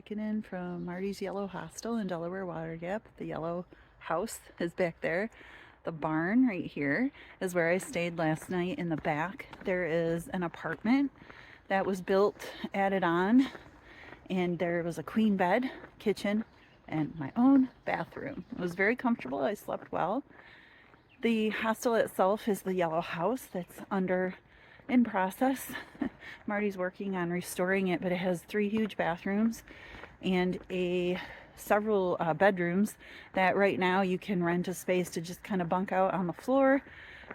checking in from Marty's Yellow Hostel in Delaware Water Gap. The yellow house is back there. The barn right here is where I stayed last night. In the back there is an apartment that was built, added on, and there was a queen bed, kitchen, and my own bathroom. It was very comfortable. I slept well. The hostel itself is the yellow house that's in process. Marty's working on restoring it, but it has 3 huge bathrooms and several bedrooms that right now you can rent a space to just kind of bunk out on the floor.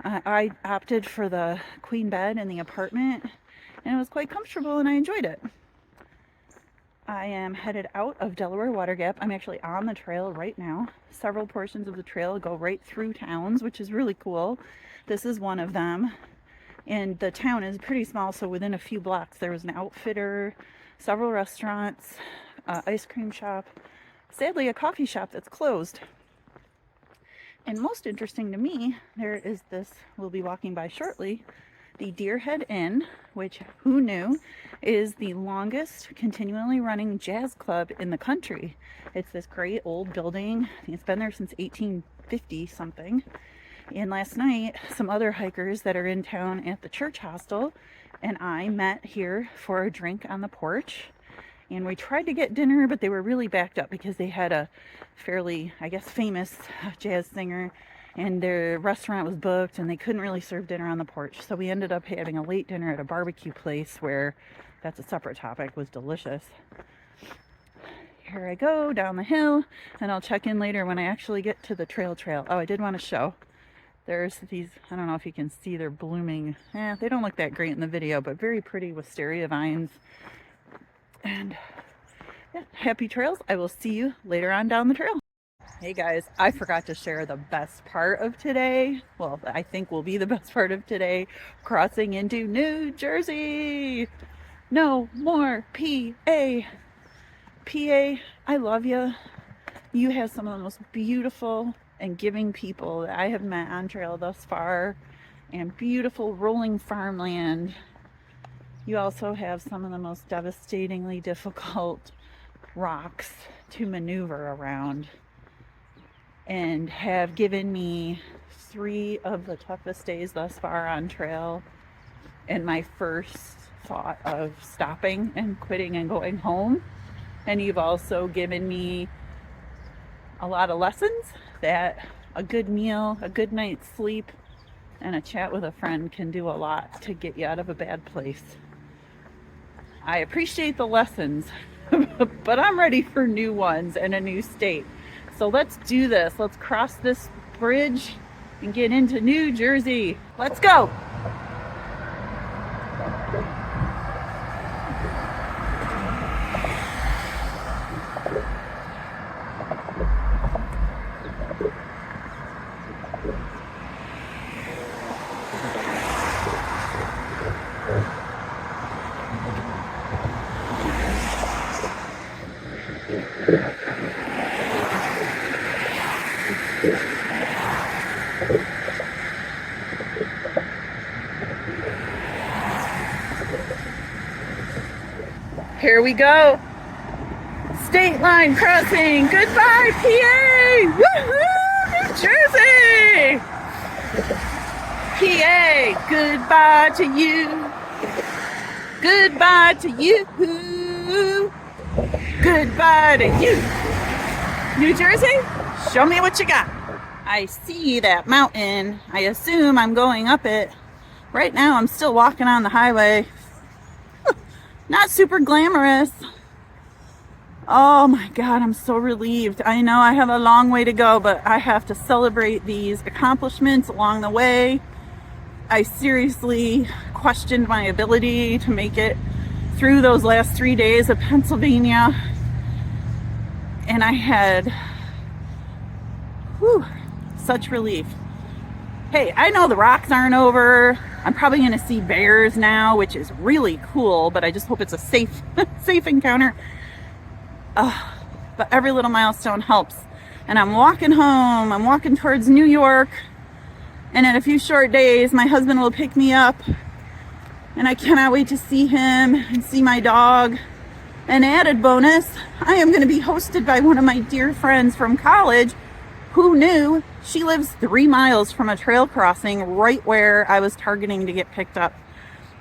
I opted for the queen bed in the apartment, and it was quite comfortable and I enjoyed it. I am headed out of Delaware Water Gap. I'm actually on the trail right now. Several portions of the trail go right through towns, which is really cool. This is one of them. And the town is pretty small, so within a few blocks there was an outfitter, several restaurants, ice cream shop, sadly a coffee shop that's closed. And most interesting to me, there is this, we'll be walking by shortly, the Deerhead Inn, which, who knew, is the longest continually running jazz club in the country. It's this great old building. I think it's been there since 1850 something. And last night, some other hikers that are in town at the church hostel and I met here for a drink on the porch. And we tried to get dinner, but they were really backed up because they had a fairly, I guess, famous jazz singer, and their restaurant was booked and they couldn't really serve dinner on the porch. So we ended up having a late dinner at a barbecue place where, that's a separate topic, was delicious. Here I go down the hill, and I'll check in later when I actually get to the trail. Oh, I did want to show. There's these, I don't know if you can see, they're blooming. They don't look that great in the video, but very pretty wisteria vines. And yeah, happy trails. I will see you later on down the trail. Hey guys, I forgot to share the best part of today. Well, I think will be the best part of today. Crossing into New Jersey. No more PA. PA, I love you. You have some of the most beautiful and giving people that I have met on trail thus far, and beautiful rolling farmland. You also have some of the most devastatingly difficult rocks to maneuver around, and have given me 3 of the toughest days thus far on trail, and my first thought of stopping and quitting and going home. And you've also given me a lot of lessons that a good meal, a good night's sleep, and a chat with a friend can do a lot to get you out of a bad place. I appreciate the lessons, but I'm ready for new ones and a new state. So let's do this. Let's cross this bridge and get into New Jersey. Let's go. Here we go. State line crossing. Goodbye, PA. Woohoo, New Jersey. PA, goodbye to you. Goodbye to you. Goodbye to you. New Jersey, show me what you got. I see that mountain. I assume I'm going up it. Right now, I'm still walking on the highway. Not super glamorous. Oh my God, I'm so relieved. I know I have a long way to go, but I have to celebrate these accomplishments along the way. I seriously questioned my ability to make it through those last 3 days of Pennsylvania. And I had such relief. Hey, I know the rocks aren't over. I'm probably going to see bears now, which is really cool, but I just hope it's a safe encounter. But every little milestone helps. And I'm walking home. I'm walking towards New York. And in a few short days, my husband will pick me up. And I cannot wait to see him and see my dog. An added bonus, I am going to be hosted by one of my dear friends from college. Who knew? She lives 3 miles from a trail crossing right where I was targeting to get picked up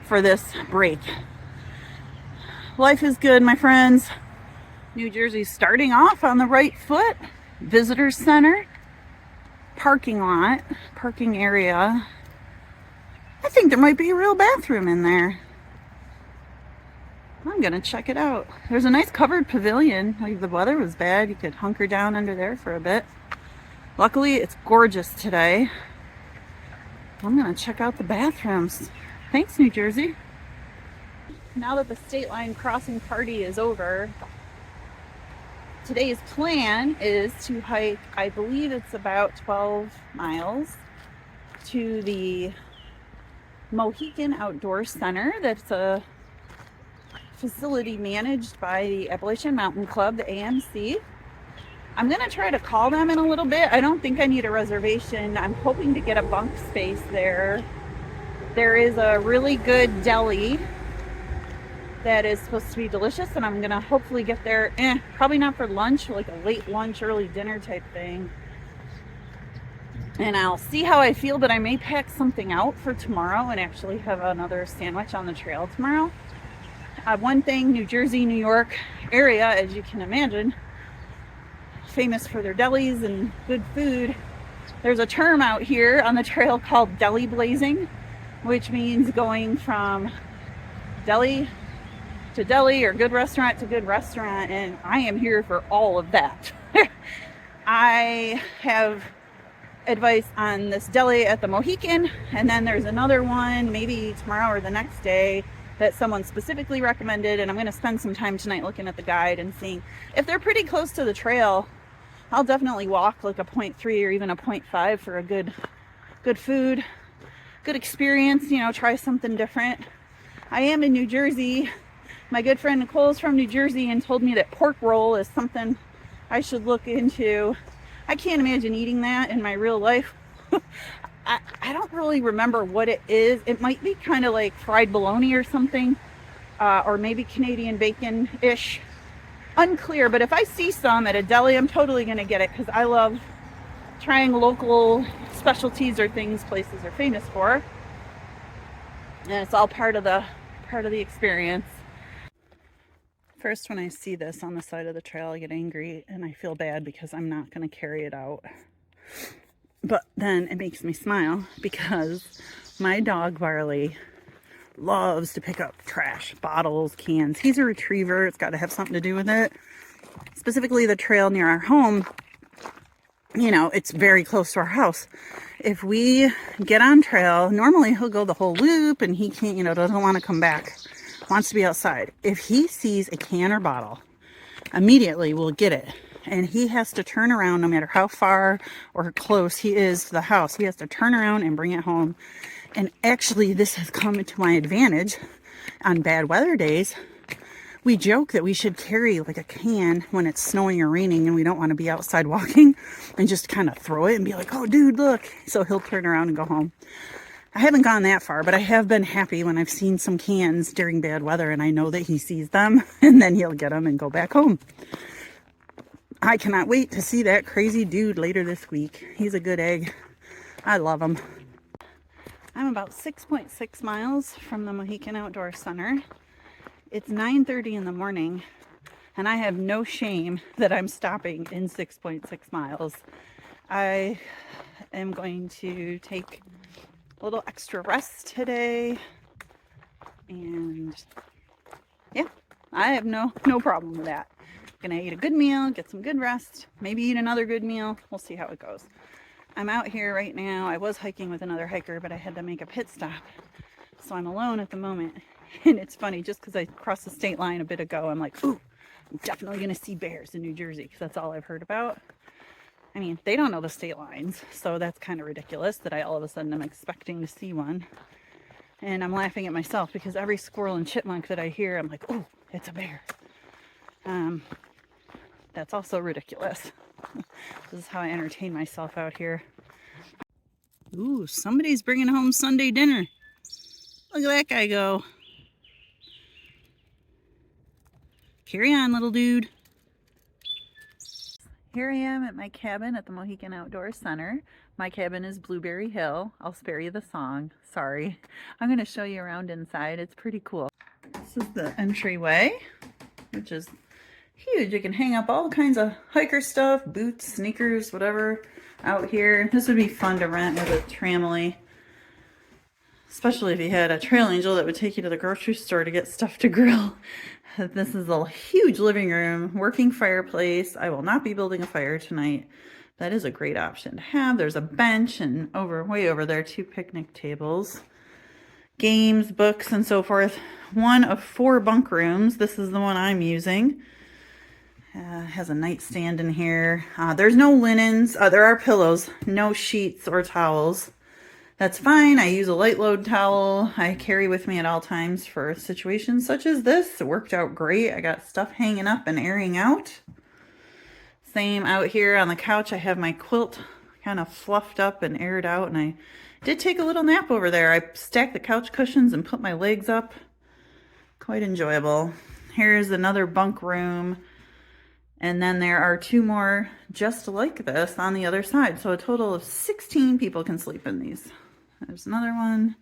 for this break. Life is good, my friends. New Jersey's starting off on the right foot. Visitor center, parking lot, parking area. I think there might be a real bathroom in there. I'm gonna check it out. There's a nice covered pavilion. Like, the weather was bad, you could hunker down under there for a bit. Luckily, it's gorgeous today. I'm gonna check out the bathrooms. Thanks, New Jersey. Now that the state line crossing party is over, today's plan is to hike, I believe it's about 12 miles, to the Mohican Outdoor Center. That's a facility managed by the Appalachian Mountain Club, the AMC. I'm gonna try to call them in a little bit. I don't think I need a reservation. I'm hoping to get a bunk space there. There is a really good deli that is supposed to be delicious, and I'm gonna hopefully get there, probably not for lunch, like a late lunch, early dinner type thing. And I'll see how I feel, but I may pack something out for tomorrow and actually have another sandwich on the trail tomorrow. One thing, New Jersey, New York area, as you can imagine, famous for their delis and good food. There's a term out here on the trail called deli blazing, which means going from deli to deli or good restaurant to good restaurant, and I am here for all of that. I have advice on this deli at the Mohican, and then there's another one maybe tomorrow or the next day that someone specifically recommended, and I'm going to spend some time tonight looking at the guide and seeing if they're pretty close to the trail. I'll definitely walk like a 0.3 or even a 0.5 for a good food, good experience, you know, try something different. I am in New Jersey. My good friend Nicole's from New Jersey and told me that pork roll is something I should look into. I can't imagine eating that in my real life. I don't really remember what it is. It might be kind of like fried bologna or something, or maybe Canadian bacon-ish. Unclear, but if I see some at a deli, I'm totally going to get it, because I love trying local specialties or things places are famous for. And it's all part of the experience. First, when I see this on the side of the trail, I get angry and I feel bad because I'm not going to carry it out. But then it makes me smile because my dog Barley loves to pick up trash, bottles, cans. He's a retriever. It's got to have something to do with it. Specifically, the trail near our home, you know, it's very close to our house. If we get on trail, normally he'll go the whole loop and he can't, you know, doesn't want to come back, wants to be outside. If he sees a can or bottle, immediately we'll get it. And he has to turn around no matter how far or close he is to the house. He has to turn around and bring it home. And actually, this has come to my advantage on bad weather days. We joke that we should carry like a can when it's snowing or raining and we don't want to be outside walking, and just kind of throw it and be like, oh, dude, look. So he'll turn around and go home. I haven't gone that far, but I have been happy when I've seen some cans during bad weather and I know that he sees them, and then he'll get them and go back home. I cannot wait to see that crazy dude later this week. He's a good egg. I love him. I'm about 6.6 miles from the Mohican Outdoor Center. It's 9:30 in the morning, and I have no shame that I'm stopping in 6.6 miles. I am going to take a little extra rest today, and yeah, I have no problem with that. Gonna eat a good meal, get some good rest, maybe eat another good meal. We'll see how it goes. I'm out here right now. I was hiking with another hiker, but I had to make a pit stop, so I'm alone at the moment. And it's funny, just because I crossed the state line a bit ago, I'm like, ooh, I'm definitely gonna see bears in New Jersey, because that's all I've heard about. I mean, they don't know the state lines, so that's kind of ridiculous that I all of a sudden am expecting to see one. And I'm laughing at myself because every squirrel and chipmunk that I hear, I'm like, oh, it's a bear. That's also ridiculous. This is how I entertain myself out here. Ooh, somebody's bringing home Sunday dinner. Look at that guy go. Carry on, little dude. Here I am at my cabin at the Mohican Outdoor Center. My cabin is Blueberry Hill. I'll spare you the song. Sorry. I'm going to show you around inside. It's pretty cool. This is the entryway, which is huge. You can hang up all kinds of hiker stuff, boots, sneakers, whatever out here. This would be fun to rent with a tramily, especially if you had a trail angel that would take you to the grocery store to get stuff to grill. This is a huge living room, working fireplace. I will not be building a fire tonight. That is a great option to have. There's a bench and way over there, 2 picnic tables, games, books, and so forth. 1 of 4 bunk rooms. This is the one I'm using. Has a nightstand in here. There's no linens. There are pillows, no sheets or towels. That's fine. I use a light load towel I carry with me at all times for situations such as this. It worked out great. I got stuff hanging up and airing out. Same out here on the couch. I have my quilt kind of fluffed up and aired out, and I did take a little nap over there. I stacked the couch cushions and put my legs up. Quite enjoyable. Here's another bunk room. And then there are 2 more just like this on the other side. So a total of 16 people can sleep in these. There's another one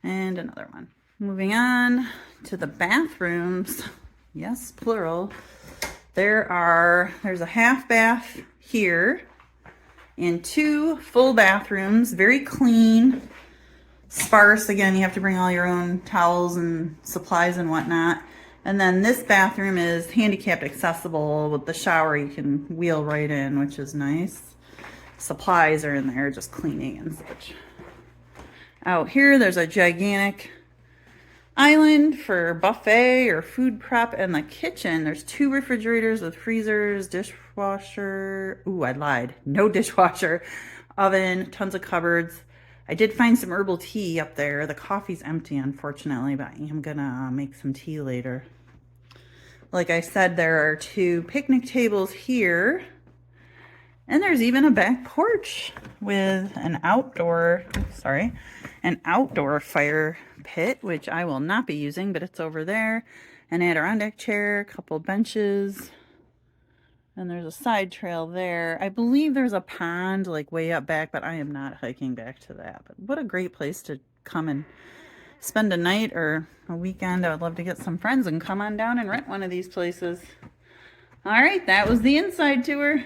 and another one. Moving on to the bathrooms. Yes, plural. There's a half bath here and 2 full bathrooms. Very clean, sparse. Again, you have to bring all your own towels and supplies and whatnot. And then this bathroom is handicapped accessible with the shower. You can wheel right in, which is nice. Supplies are in there, just cleaning and such. Out here, there's a gigantic island for buffet or food prep, and the kitchen. There's 2 refrigerators with freezers, dishwasher. Ooh, I lied. No dishwasher. Oven, tons of cupboards. I did find some herbal tea up there. The coffee's empty, unfortunately, but I am gonna make some tea later. Like I said, there are 2 picnic tables here. And there's even a back porch with an outdoor fire pit, which I will not be using, but it's over there. An Adirondack chair, a couple benches, and there's a side trail there. I believe there's a pond like way up back, but I am not hiking back to that. But what a great place to come and spend a night or a weekend. I would love to get some friends and come on down and rent one of these places. All right, that was the inside tour.